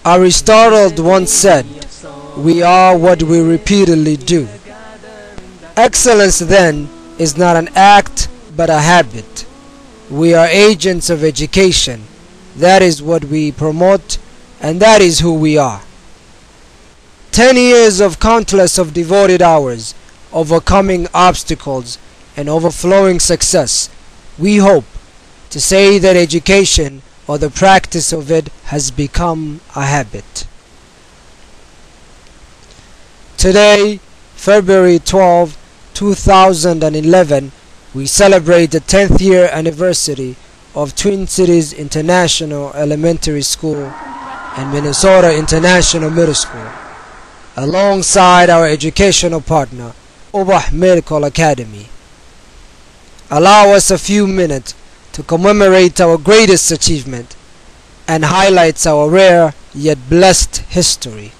Aristotle once said, "We are what we repeatedly do." Excellence, then, is not an act but a habit. We are agents of education. That is what we promote, and that is who we are. 10 years of countless of devoted hours, overcoming obstacles, and overflowing success. We hope to say that education, or the practice of it, has become a habit. Today, February 12, 2011, we celebrate the 10th year anniversary of Twin Cities International Elementary School and Minnesota International Middle School, alongside our educational partner, Ubah Medical Academy. Allow us a few minutes to commemorate our greatest achievement and highlights our rare yet blessed history.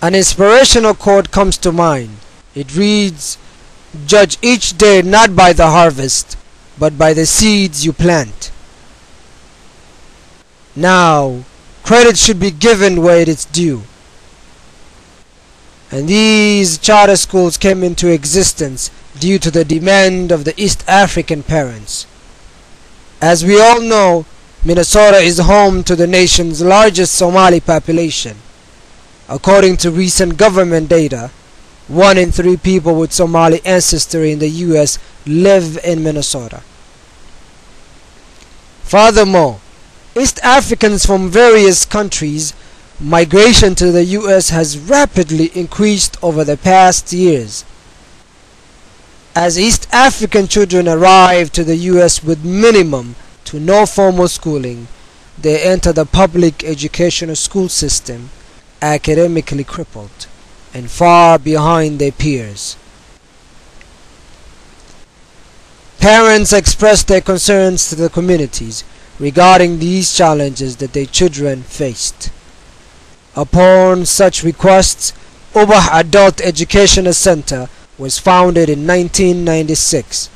An inspirational quote comes to mind. It reads, "Judge each day not by the harvest, but by the seeds you plant." Now, credit should be given where it is due. And these charter schools came into existence due to the demand of the East African parents. As we all know, Minnesota is home to the nation's largest Somali population. According to recent government data, 1 in 3 people with Somali ancestry in the U.S. live in Minnesota. Furthermore, East Africans from various countries' migration to the U.S. has rapidly increased over the past years. As East African children arrive to the U.S. with minimum to no formal schooling, they enter the public educational school system academically crippled and far behind their peers. Parents express their concerns to the communities regarding these challenges that their children faced. Upon such requests, Ubah Adult Educational Center was founded in 1996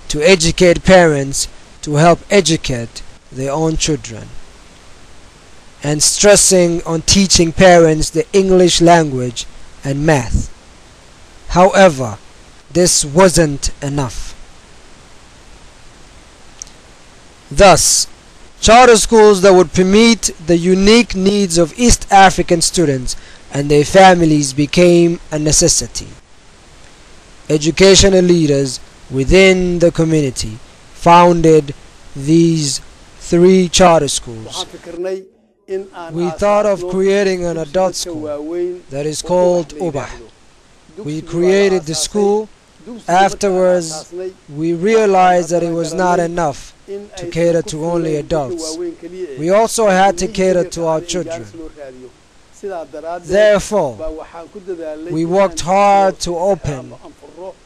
to educate parents to help educate their own children, and stressing on teaching parents the English language and math. However, this wasn't enough. Thus, charter schools that would meet the unique needs of East African students and their families became a necessity. Educational leaders within the community founded these 3 charter schools. We thought of creating an adult school that is called Ubah. We created the school. Afterwards, we realized that it was not enough to cater to only adults. We also had to cater to our children. Therefore, we worked hard to open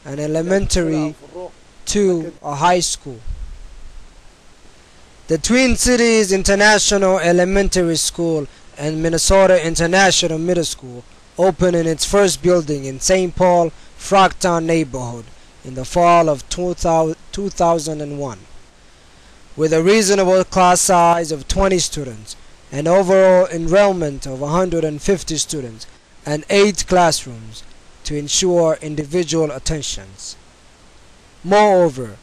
an elementary to a high school. The Twin Cities International Elementary School and Minnesota International Middle School opened in its first building in St. Paul, Frogtown neighborhood in the fall of 2001. With a reasonable class size of 20 students, an overall enrollment of 150 students, and 8 classrooms to ensure individual attentions. Moreover,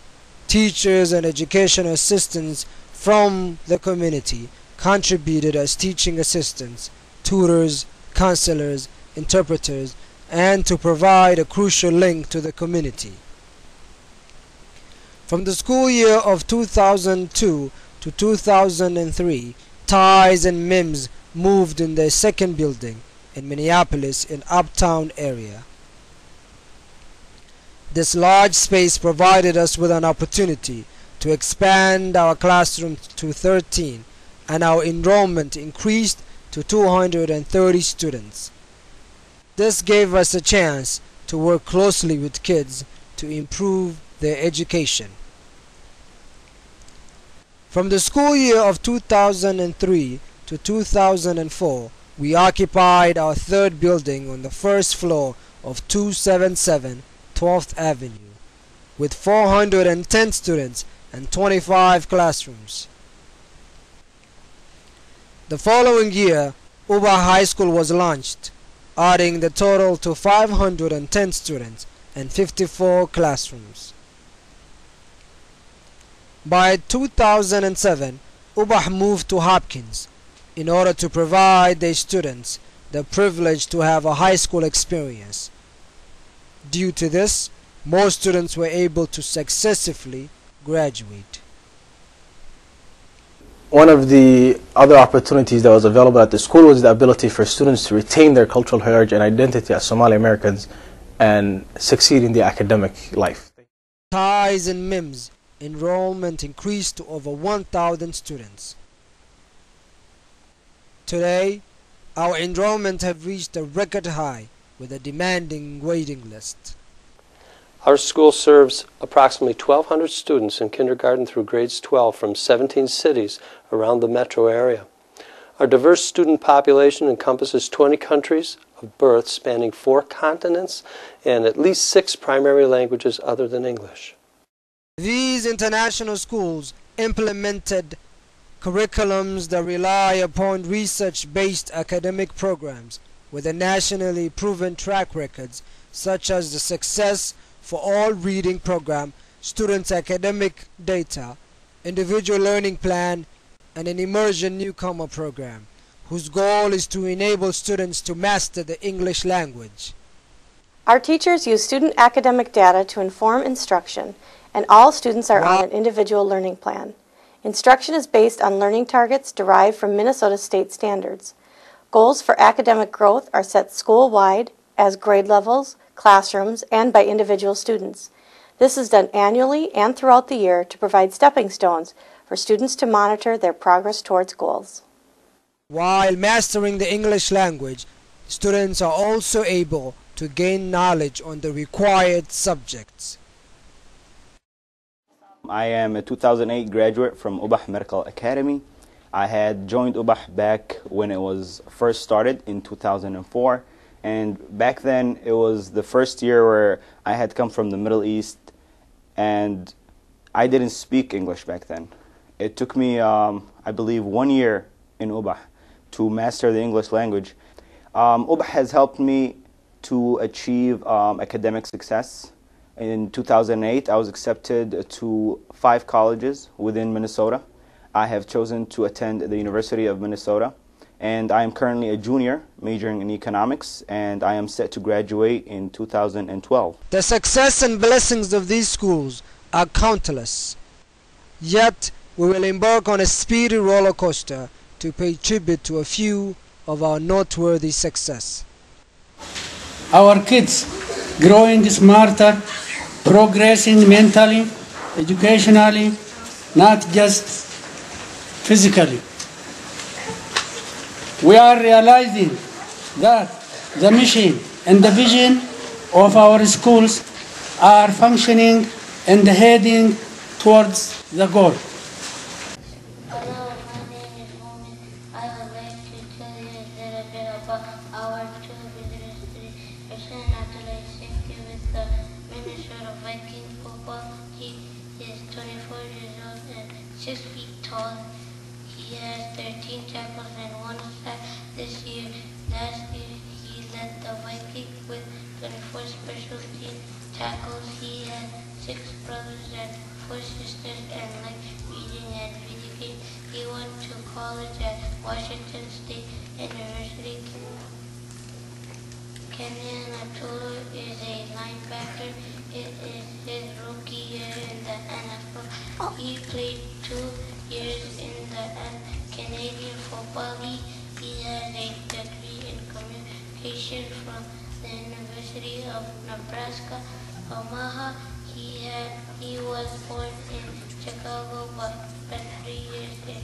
teachers and educational assistants from the community contributed as teaching assistants, tutors, counselors, interpreters, and to provide a crucial link to the community. From the school year of 2002 to 2003, Ties and Mims moved in their second building in Minneapolis in uptown area. This large space provided us with an opportunity to expand our classroom to 13, and our enrollment increased to 230 students. This gave us a chance to work closely with kids to improve their education. From the school year of 2003 to 2004, we occupied our third building on the first floor of 277 12th Avenue with 410 students and 25 classrooms. The following year, Ubah High School was launched, adding the total to 510 students and 54 classrooms. By 2007, Ubah moved to Hopkins in order to provide their students the privilege to have a high school experience. Due to this, more students were able to successfully graduate. One of the other opportunities that was available at the school was the ability for students to retain their cultural heritage and identity as Somali Americans and succeed in the academic life. Ties and MIMS enrollment increased to over 1,000 students. Today, our enrollment have reached a record high with a demanding waiting list. Our school serves approximately 1,200 students in kindergarten through grades 12 from 17 cities around the metro area. Our diverse student population encompasses 20 countries of birth spanning 4 continents and at least 6 primary languages other than English. These international schools implemented curriculums that rely upon research-based academic programs with a nationally proven track records such as the Success for All Reading Program, Students' Academic Data, Individual Learning Plan, and an Immersion Newcomer Program, whose goal is to enable students to master the English language. Our teachers use student academic data to inform instruction, and all students are on an individual learning plan. Instruction is based on learning targets derived from Minnesota state standards. Goals for academic growth are set school-wide as grade levels, classrooms, and by individual students. This is done annually and throughout the year to provide stepping stones for students to monitor their progress towards goals. While mastering the English language, students are also able to gain knowledge on the required subjects. I am a 2008 graduate from Ubah Medical Academy. I had joined Ubah back when it was first started in 2004. And back then, it was the first year where I had come from the Middle East, and I didn't speak English back then. It took me, I believe, 1 year in Ubah to master the English language. Ubah has helped me to achieve academic success. In 2008, I was accepted to 5 colleges within Minnesota. I have chosen to attend the University of Minnesota. And I am currently a junior majoring in economics, and I am set to graduate in 2012. The success and blessings of these schools are countless. Yet, we will embark on a speedy roller coaster to pay tribute to a few of our noteworthy success. Our kids growing smarter, progressing mentally, educationally, not just physically. We are realizing that the mission and the vision of our schools are functioning and heading towards the goal. Hello, my name is Momin. I would like to tell you a little bit about our two visitors. Hassan Abdullah Safety with the Minnesota Viking football. He is 24 years old and 6 feet tall. He has 13 tackles and 1 sack this year. Last year, he led the Vikings with 24 special team tackles. He had 6 brothers and 4 sisters and liked reading and video games. He went to college at Washington State University. Kenyan Atulu is a linebacker. It is his rookie year in the NFL. He played 2 years in the Canadian Football League. He has a degree in communication from the University of Nebraska, Omaha. He was born in Chicago but spent 3 years in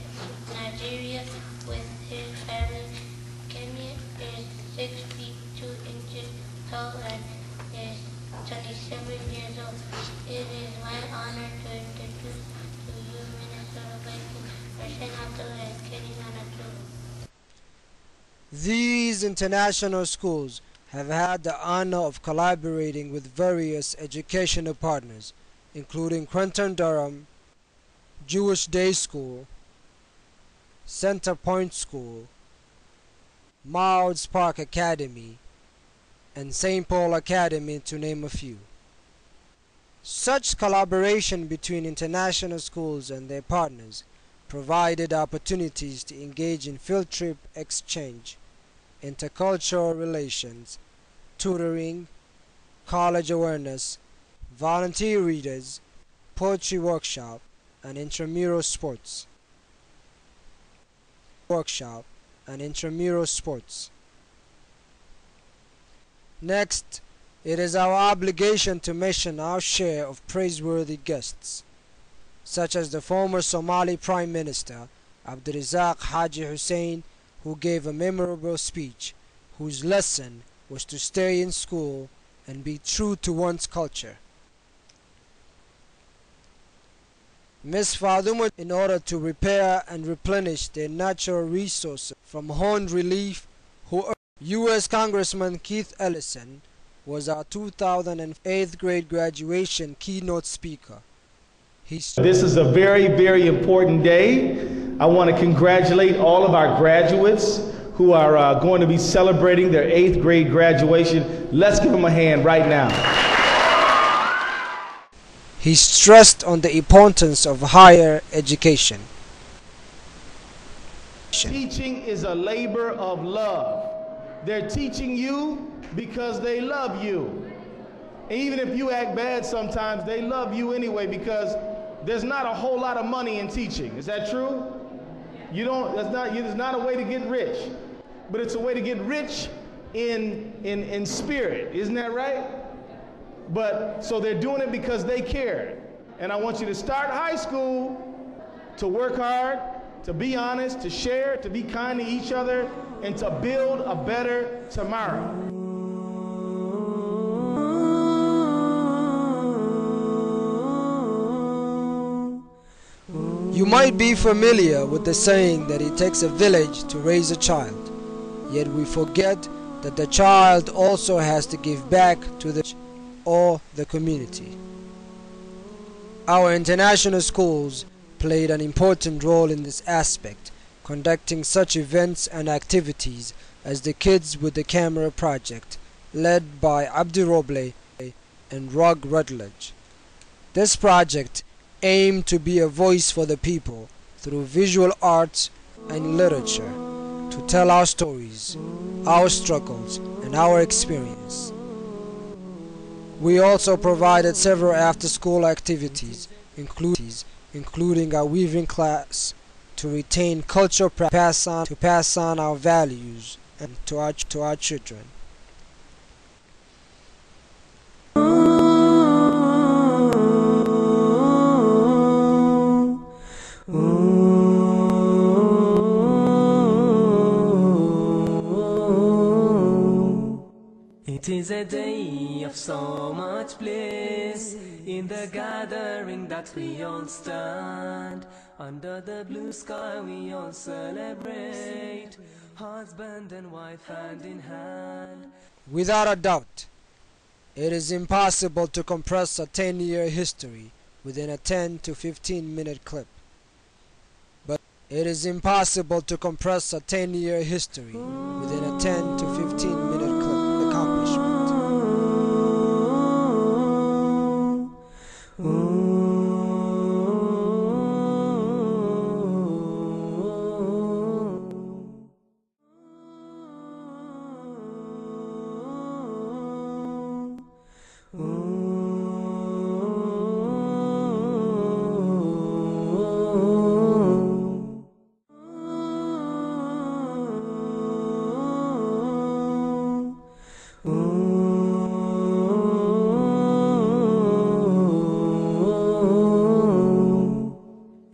Nigeria with his family. Kenyan is 6 feet 2 inches tall and is 27 years old. It is my honor to introduce to you Minnesota Vikings, Hassan Abdullah and Kenyan Atulu. These international schools have had the honor of collaborating with various educational partners, including Quentin Durham, Jewish Day School, Center Point School, Mouds Park Academy, and St. Paul Academy, to name a few. Such collaboration between international schools and their partners provided opportunities to engage in field trip exchange, intercultural relations, tutoring, college awareness, volunteer readers, poetry workshop, and intramural sports. Next, it is our obligation to mention our share of praiseworthy guests, such as the former Somali Prime Minister Abdirizak Haji Hussein, who gave a memorable speech whose lesson was to stay in school and be true to one's culture. Ms. Faduma, in order to repair and replenish their natural resources from Horned Relief, who U.S. Congressman Keith Ellison was our 2008th grade graduation keynote speaker. This is a very, very important day. I want to congratulate all of our graduates who are going to be celebrating their 8th grade graduation. Let's give them a hand right now. He stressed on the importance of higher education. Teaching is a labor of love. They're teaching you because they love you. And even if you act bad sometimes, they love you anyway, because there's not a whole lot of money in teaching. Is that true? There's not a way to get rich, but it's a way to get rich in spirit. Isn't that right? But so they're doing it because they care. And I want you to start high school to work hard, to be honest, to share, to be kind to each other, and to build a better tomorrow. You might be familiar with the saying that it takes a village to raise a child, yet we forget that the child also has to give back to the community. Our international schools played an important role in this aspect, conducting such events and activities as the Kids with the Camera project, led by Abdi Roble and Rug Rutledge. This project aimed to be a voice for the people through visual arts and literature, to tell our stories, our struggles, and our experience. We also provided several after-school activities, including our weaving class, to retain culture, to pass on our values and to our children. It is a day of so much bliss, in the gathering that we all stand. Under the blue sky we all celebrate, husband and wife hand in hand. Without a doubt, it is impossible to compress a 10-year history within a 10 to 15 minute clip. But it is impossible to compress a 10-year history within a 10 to 15 minute clip accomplishment.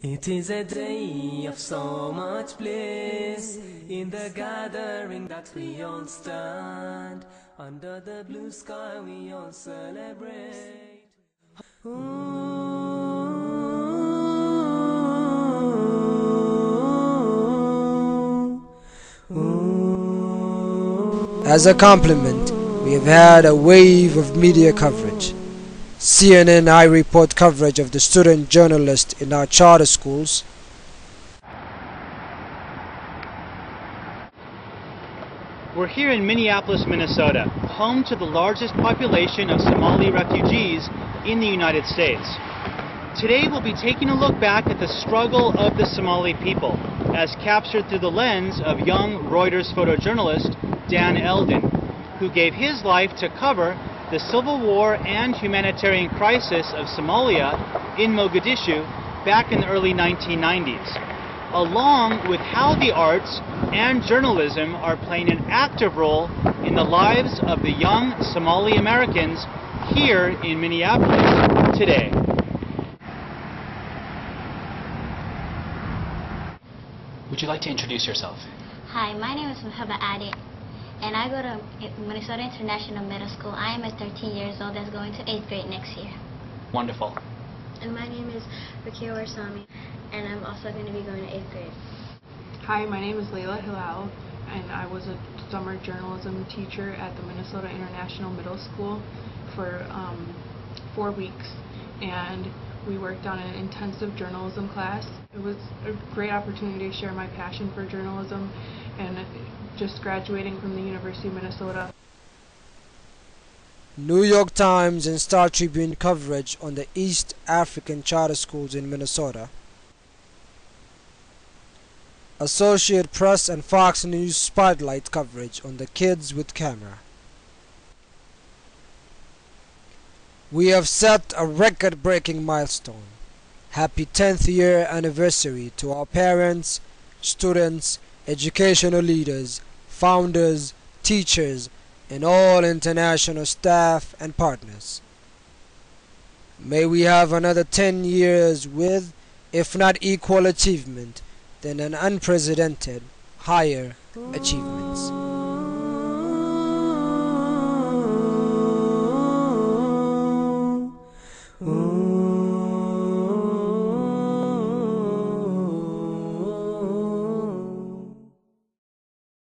It is a day of so much bliss, in the gathering that we all stand. Under the blue sky we all celebrate. As a compliment, we have had a wave of media coverage. CNN iReport coverage of the student journalist in our charter schools, We're here in Minneapolis, Minnesota, home to the largest population of Somali refugees in the United States. Today we'll be taking a look back at the struggle of the Somali people, as captured through the lens of young Reuters photojournalist Dan Eldon, who gave his life to cover the civil war and humanitarian crisis of Somalia in Mogadishu back in the early 1990s, along with how the arts and journalism are playing an active role in the lives of the young Somali Americans here in Minneapolis today. Would you like to introduce yourself? Hi, my name is Mahaba Adi, and I go to Minnesota International Middle School. I am 13 years old that's going to 8th grade next year. Wonderful. And my name is Rakia Warsami, and I'm also going to be going to 8th grade. Hi, my name is Layla Hilal, and I was a summer journalism teacher at the Minnesota International Middle School for 4 weeks, and we worked on an intensive journalism class. It was a great opportunity to share my passion for journalism and just graduating from the University of Minnesota. New York Times and Star Tribune coverage on the East African charter schools in Minnesota. Associated Press and Fox News spotlight coverage on the Kids with Camera. We have set a record-breaking milestone. Happy 10th year anniversary to our parents, students, educational leaders, founders, teachers, and all international staff and partners. May we have another 10 years with, if not equal achievement, then an unprecedented higher achievements.